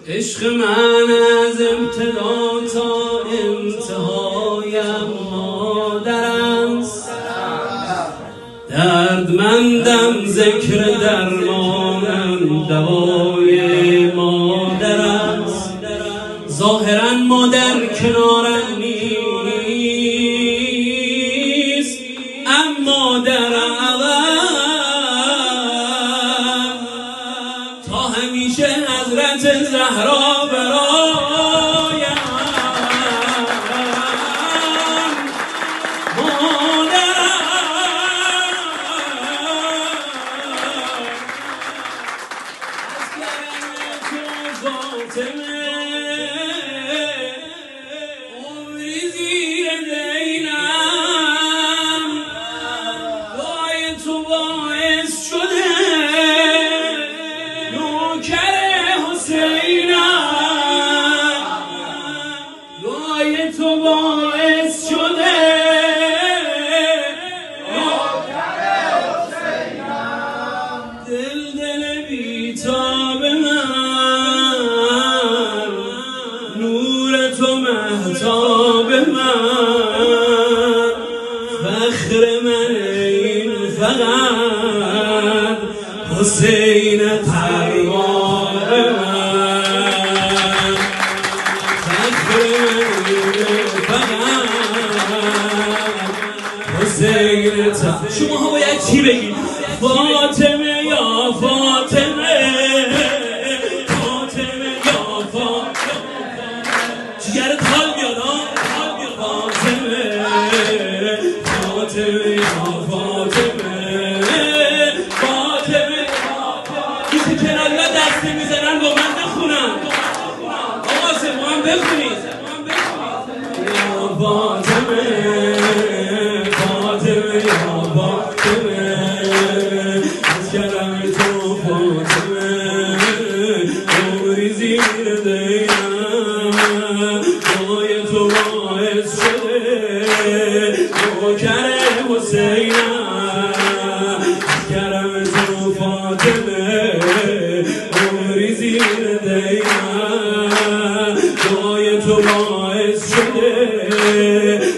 عشق من از ابتدا تا انتهایم مادر است، دردمندم ذکر درمانم دوای مادر است. ظاهرا مادر کنارم نیست، اما در عوض تا همیشه حضرت زهرا برایم مادر است. عمری زیر دینم دعای تو باعث شده نوکر حسینم، دعای تو باعث شده نوکر حسینم. دل بیتاب من، نور تو مهتاب من، فخر من این فقط حسین تربار من، فخر من این فقط حسین تربار. شما ها باید چی بگید؟ فاطمه یا فاطمه، فاطمه یا فاطمه، جگرت حال بیاد ها، فاطمه فاطمه یا فاطمه، فاطمه این که کناریا دسته میزنن با من بخونن. آقا سه با هم بخونید. یا فاطمه فاطمه یا فاطمه، از کرم تو فاطمه عمری زیر دینم، دعای تو باعث شده نوکر حسینم، از کرم تو فاطمه عمری زیر دینم، دعای تو باعث شده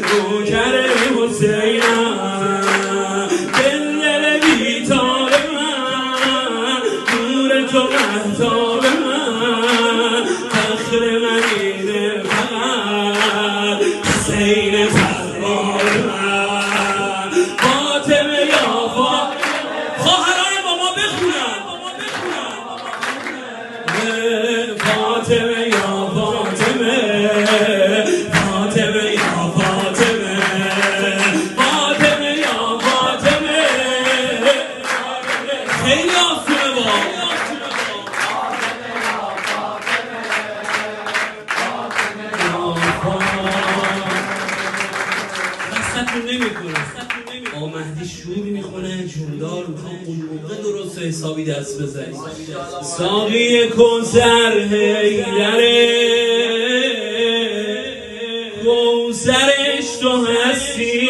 نوکر حسینم. دل بیتاب من، نور تو مهتاب من، فخر من اینه فقط حسین تربار من. فاطمه یا فاطمه، خواهرای با ما بخونن. فاطمه یا فاطمه، فاطمه یا فاطمه، فاطمه یا فاطمه. خیلی آسونه با دستتون نمیکنه. مهدی شور میخونه جوندار میخوام اون موقع درست و حسابی دست بزنی. ساقی کوثر حیدره، کوثرش تو هستی،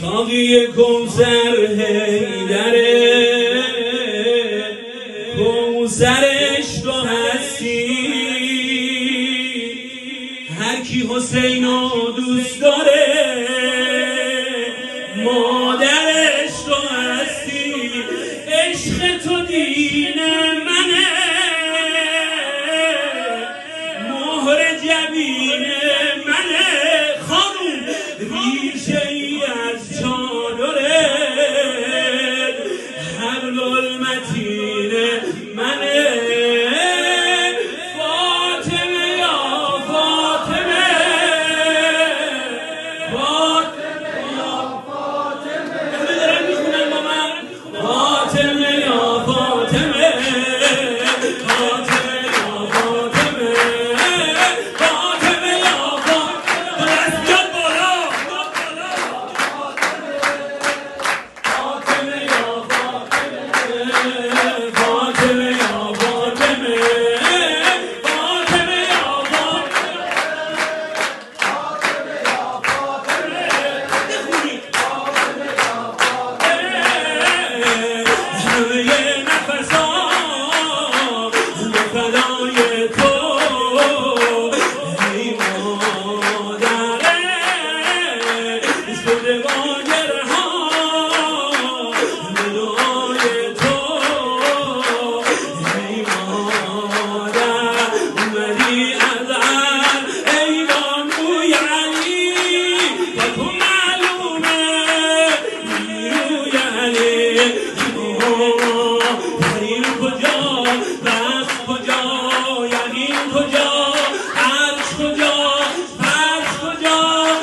ساقی کوثر حیدره، کوثرش تو هستی. هر کی حسینو دوست داره مادرش تو هستی. عشق تو دین منه، مهر جبین منه. خانوم ریشه ای از چادرت، حبل المتین منه. فاطمه یا فاطمه، شده باگرها به دعای تو ای مادر اومدی از ای بانوی علی با تو معلومه نیروی علی پریر کجا